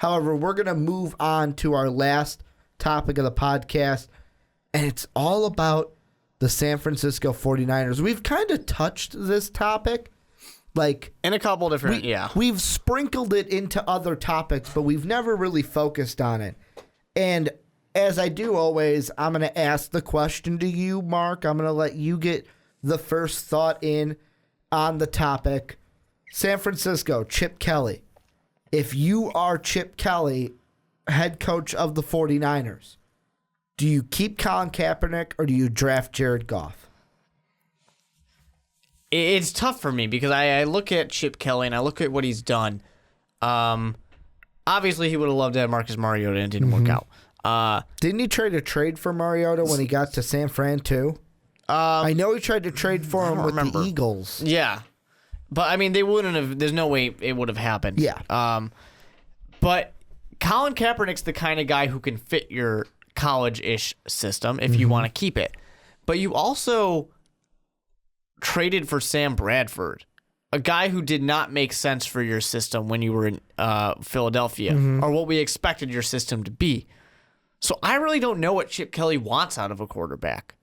However, we're going to move on to our last topic of the podcast, and it's all about the San Francisco 49ers. We've kind of touched this topic, like in a couple different, We've sprinkled it into other topics, but we've never really focused on it. And as I do always, I'm going to ask the question to you, Mark. I'm going to let you get the first thought in on the topic. San Francisco, Chip Kelly. If you are Chip Kelly, head coach of the 49ers, do you keep Colin Kaepernick or do you draft Jared Goff? It's tough for me because I look at Chip Kelly and I look at what he's done. Obviously, he would have loved to have Marcus Mariota and it didn't work out. Didn't he try to trade for Mariota when he got to San Fran too? I know he tried to trade for him with the Eagles. Yeah. But, I mean, they wouldn't have. There's no way it would have happened. Yeah. But Colin Kaepernick's the kind of guy who can fit your college-ish system if you want to keep it. But you also traded for Sam Bradford, a guy who did not make sense for your system when you were in Philadelphia, or what we expected your system to be. So I really don't know what Chip Kelly wants out of a quarterback.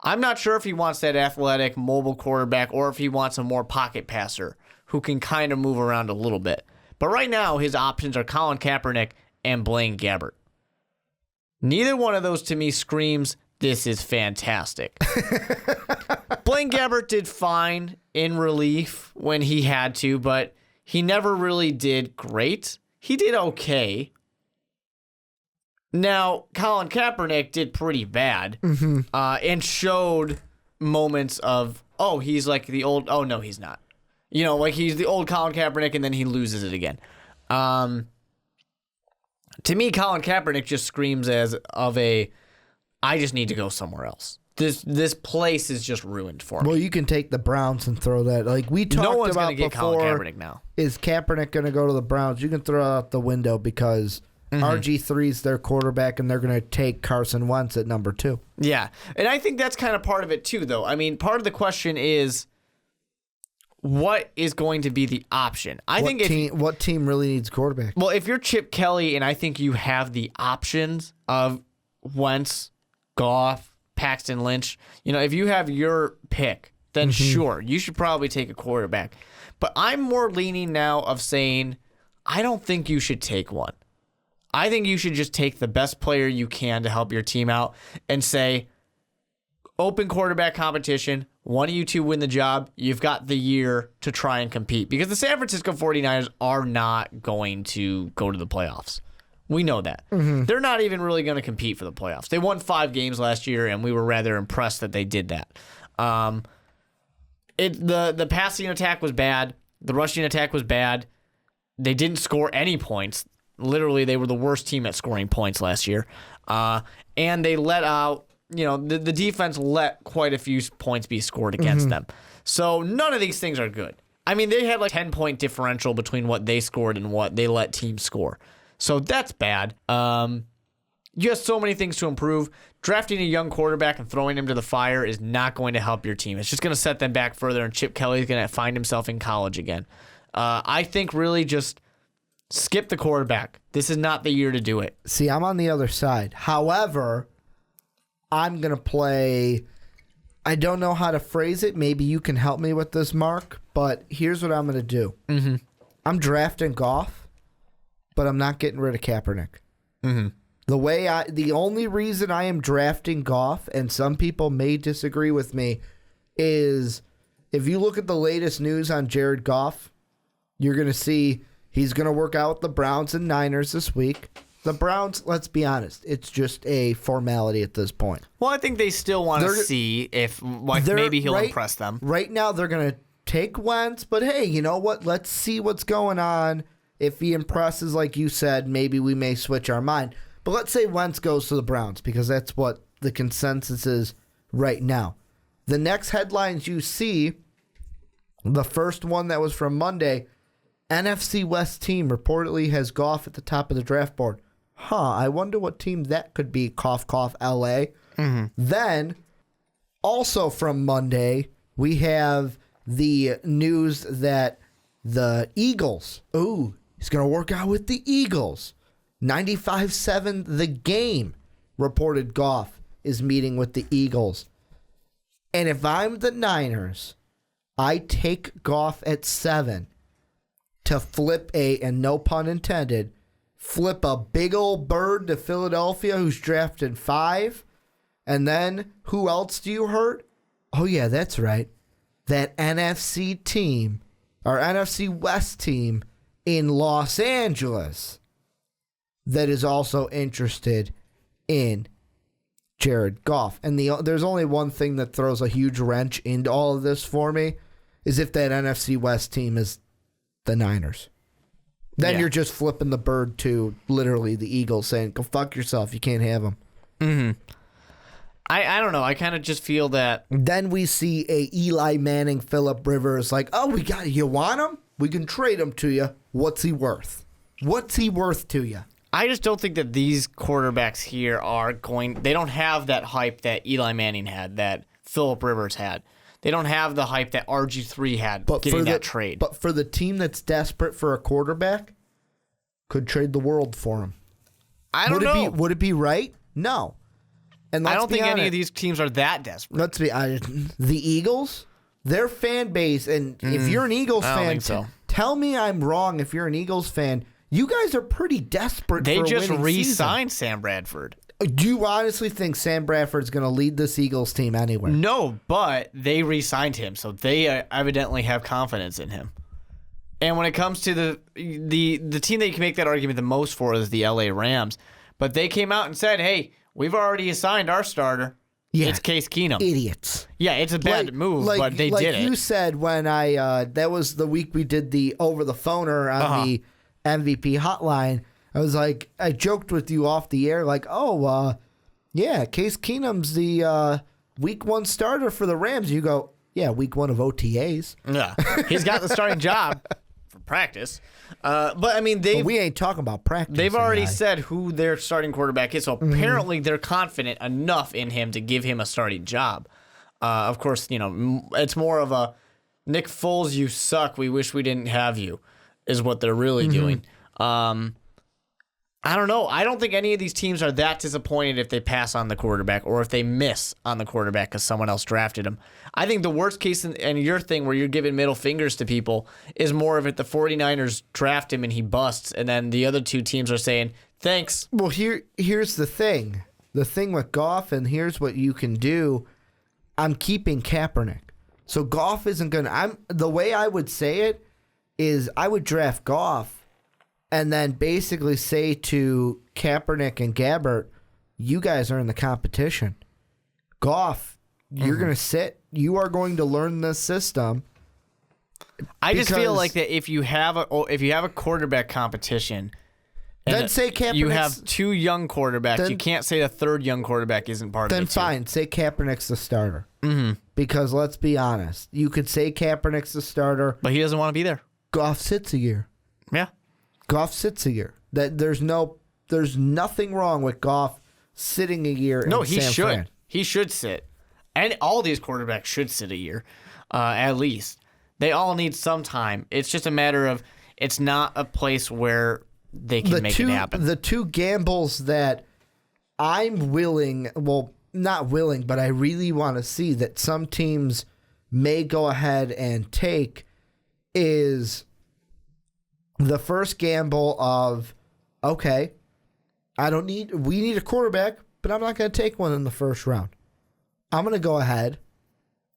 I'm not sure if he wants that athletic, mobile quarterback or if he wants a more pocket passer who can kind of move around a little bit. But right now, his options are Colin Kaepernick and Blaine Gabbert. Neither one of those to me screams, this is fantastic. Blaine Gabbert did fine in relief when he had to, but he never really did great. He did okay. Now, Colin Kaepernick did pretty bad and showed moments of, oh, he's like the old, oh, no, he's not. You know, like he's the old Colin Kaepernick and then he loses it again. To me, Colin Kaepernick just screams as of a, I just need to go somewhere else. This place is just ruined for me. Well, you can take the Browns and throw that. Like we talked no one's about gonna get before, Colin Kaepernick now. Is Kaepernick going to go to the Browns? You can throw it out the window because RG3 is their quarterback, and they're going to take Carson Wentz at number 2. Yeah, and I think that's kind of part of it too, though. I mean, part of the question is, what is going to be the option? What team really needs quarterback? Well, if you're Chip Kelly, and I think you have the options of Wentz, Goff, Paxton Lynch, you know, if you have your pick, then sure, you should probably take a quarterback. But I'm more leaning now of saying, I don't think you should take one. I think you should just take the best player you can to help your team out and say, open quarterback competition, one of you two win the job, you've got the year to try and compete. Because the San Francisco 49ers are not going to go to the playoffs. We know that. They're not even really going to compete for the playoffs. They won 5 games last year, and we were rather impressed that they did that. The passing attack was bad. The rushing attack was bad. They didn't score any points. Literally, they were the worst team at scoring points last year. And they let out, you know, the defense let quite a few points be scored against them. So none of these things are good. I mean, they had like 10-point differential between what they scored and what they let teams score. So that's bad. You have so many things to improve. Drafting a young quarterback and throwing him to the fire is not going to help your team. It's just going to set them back further, and Chip Kelly is going to find himself in college again. I think really just skip the quarterback. This is not the year to do it. See, I'm on the other side. However, I'm going to play, I don't know how to phrase it. Maybe you can help me with this, Mark, but here's what I'm going to do. I'm drafting Goff, but I'm not getting rid of Kaepernick. The only reason I am drafting Goff, and some people may disagree with me, is if you look at the latest news on Jared Goff, you're going to see he's going to work out with the Browns and Niners this week. The Browns, let's be honest, it's just a formality at this point. Well, I think they still want to see if maybe he'll impress them. Right now, they're going to take Wentz, but hey, you know what? Let's see what's going on. If he impresses, like you said, maybe we may switch our mind. But let's say Wentz goes to the Browns, because that's what the consensus is right now. The next headlines you see, the first one that was from Monday, NFC West team reportedly has Goff at the top of the draft board. I wonder what team that could be, cough, cough, LA. Then, also from Monday, we have the news that the Eagles, he's going to work out with the Eagles. 95-7 the game, reported Goff is meeting with the Eagles. And if I'm the Niners, I take Goff at 7 to flip and no pun intended, flip a big old bird to Philadelphia who's drafted 5. And then who else do you hurt? Oh, yeah, that's right. That NFC team, our NFC West team in Los Angeles that is also interested in Jared Goff. And there's only one thing that throws a huge wrench into all of this for me is if that NFC West team is the Niners. Then you're just flipping the bird to literally the Eagles saying, go fuck yourself. You can't have them. Mm-hmm. I don't know. I kind of just feel that. Then we see a Eli Manning, Phillip Rivers, like, oh, you want him? We can trade him to you. What's he worth? What's he worth to you? I just don't think that these quarterbacks here they don't have that hype that Eli Manning had, that Phillip Rivers had. They don't have the hype that RG3 had getting that trade. But for the team that's desperate for a quarterback, could trade the world for him. I don't know. Would it be right? No. And I don't think any of these teams are that desperate. Let's be honest. The Eagles, their fan base, and if you're an Eagles fan, think so. Tell me I'm wrong. If you're an Eagles fan, you guys are pretty desperate for a winning season. They just re-signed Sam Bradford. Do you honestly think Sam Bradford's going to lead this Eagles team anywhere? No, but they re-signed him, so they evidently have confidence in him. And when it comes to the team that you can make that argument the most for is the LA Rams. But they came out and said, hey, we've already assigned our starter. Yeah. It's Case Keenum. Idiots. Yeah, it's a bad move, but they did it. Like you said when that was the week we did the over the phoner on the MVP hotline. I was like, I joked with you off the air, like, yeah, Case Keenum's the week 1 starter for the Rams. You go, yeah, week 1 of OTAs. Yeah, he's got the starting job for practice. But I mean, we ain't talking about practice. They've already said who their starting quarterback is, so apparently they're confident enough in him to give him a starting job. Of course, it's more of a Nick Foles, you suck. We wish we didn't have you, is what they're really doing. I don't know. I don't think any of these teams are that disappointed if they pass on the quarterback or if they miss on the quarterback because someone else drafted him. I think the worst case in your thing where you're giving middle fingers to people is more of it the 49ers draft him and he busts, and then the other two teams are saying, thanks. Well, here's the thing. The thing with Goff, and here's what you can do. I'm keeping Kaepernick. So Goff isn't going to... The way I would say it is I would draft Goff and then basically say to Kaepernick and Gabbert, you guys are in the competition. Goff, you're going to sit. You are going to learn this system. I just feel like that if you have a quarterback competition, then say Kaepernick. You have 2 young quarterbacks. You can't say the third young quarterback isn't part of it. Then fine, say Kaepernick's the starter. Because let's be honest, you could say Kaepernick's the starter, but he doesn't want to be there. Goff sits a year. Yeah. Goff sits a year. There's nothing wrong with Goff sitting a year. No, he should. Fran. He should sit, and all these quarterbacks should sit a year, at least. They all need some time. It's just a matter of it's not a place where they can make it happen. The 2 gambles that I'm willing, well, not willing, but I really want to see that some teams may go ahead and take is the first gamble of, okay, we need a quarterback, but I'm not going to take one in the first round. I'm going to go ahead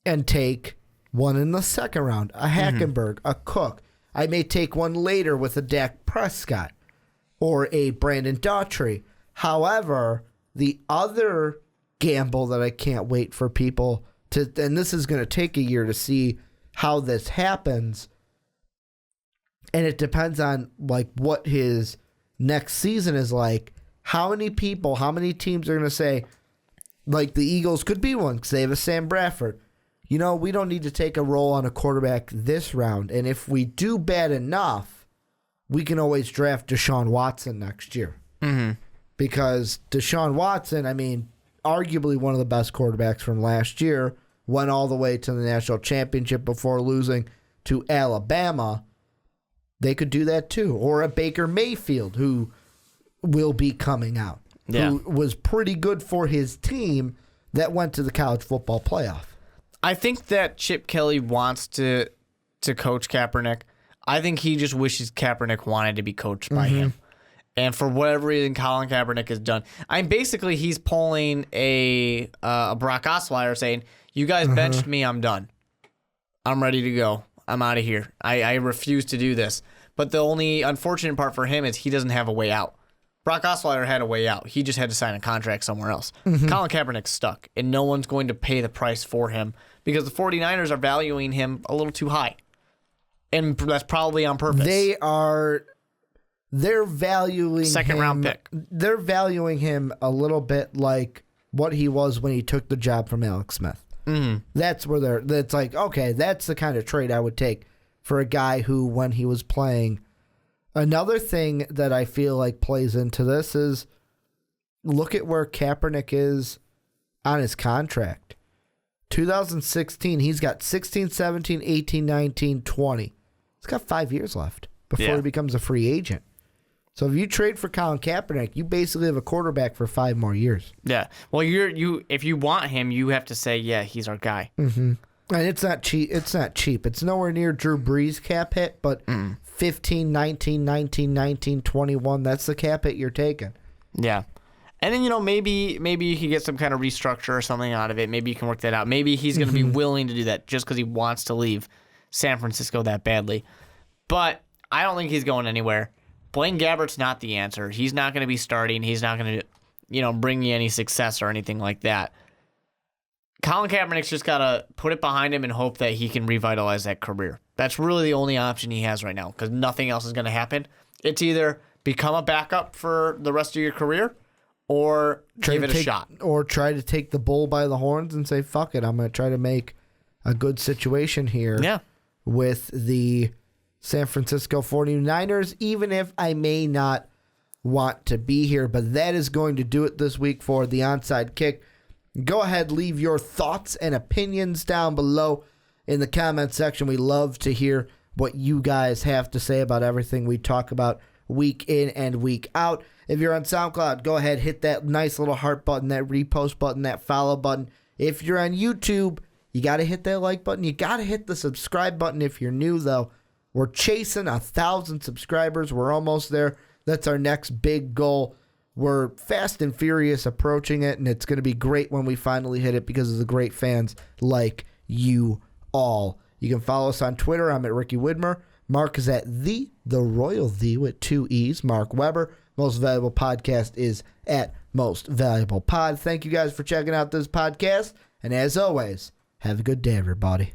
and take one in the second round, a Hackenberg, a Cook. I may take one later with a Dak Prescott or a Brandon Daughtry. However, the other gamble that I can't wait for people to, and this is going to take a year to see how this happens, and it depends on like what his next season is like. How many teams are going to say, like the Eagles could be one because they have a Sam Bradford. We don't need to take a roll on a quarterback this round. And if we do bad enough, we can always draft Deshaun Watson next year. Because Deshaun Watson, arguably one of the best quarterbacks from last year, went all the way to the national championship before losing to Alabama. They could do that too. Or a Baker Mayfield, who will be coming out. Yeah. Who was pretty good for his team that went to the college football playoff. I think that Chip Kelly wants to coach Kaepernick. I think he just wishes Kaepernick wanted to be coached by him. And for whatever reason, Colin Kaepernick has done. Basically, he's pulling a Brock Osweiler saying, you guys benched me, I'm done. I'm ready to go. I'm out of here. I refuse to do this. But the only unfortunate part for him is he doesn't have a way out. Brock Osweiler had a way out. He just had to sign a contract somewhere else. Colin Kaepernick's stuck, and no one's going to pay the price for him because the 49ers are valuing him a little too high. And that's probably on purpose. They're valuing second round pick. They're valuing him a little bit like what he was when he took the job from Alex Smith. That's where it's like, okay, that's the kind of trade I would take for a guy who, when he was playing. Another thing that I feel like plays into this is look at where Kaepernick is on his contract. 2016, he's got 16, 17, 18, 19, 20. He's got 5 years left before he becomes a free agent. So if you trade for Colin Kaepernick, you basically have a quarterback for 5 more years. Yeah. Well, if you want him, you have to say, yeah, he's our guy. And it's not cheap. It's nowhere near Drew Brees' cap hit, but 15, 19, 19, 19, 21, that's the cap hit you're taking. Yeah. And then, maybe you can get some kind of restructure or something out of it. Maybe you can work that out. Maybe he's going to be willing to do that just because he wants to leave San Francisco that badly. But I don't think he's going anywhere. Blaine Gabbert's not the answer. He's not going to be starting. He's not going to, bring you any success or anything like that. Colin Kaepernick's just got to put it behind him and hope that he can revitalize that career. That's really the only option he has right now because nothing else is going to happen. It's either become a backup for the rest of your career or give it a shot. Or try to take the bull by the horns and say, fuck it, I'm going to try to make a good situation here with the San Francisco 49ers, even if I may not want to be here. But that is going to do it this week for the Onside Kick. Go ahead, leave your thoughts and opinions down below in the comment section. We love to hear what you guys have to say about everything we talk about week in and week out. If you're on SoundCloud, go ahead, hit that nice little heart button, that repost button, that follow button. If you're on YouTube, you got to hit that like button. You got to hit the subscribe button if you're new, though. We're chasing 1,000 subscribers. We're almost there. That's our next big goal. We're fast and furious approaching it, and it's going to be great when we finally hit it because of the great fans like you all. You can follow us on Twitter. I'm at Ricky Widmer. Mark is at the Royal The with 2 E's. Mark Weber. Most Valuable Podcast is at Most Valuable Pod. Thank you guys for checking out this podcast. And as always, have a good day, everybody.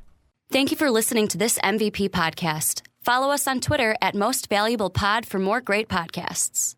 Thank you for listening to this MVP podcast. Follow us on Twitter at Most Valuable Pod for more great podcasts.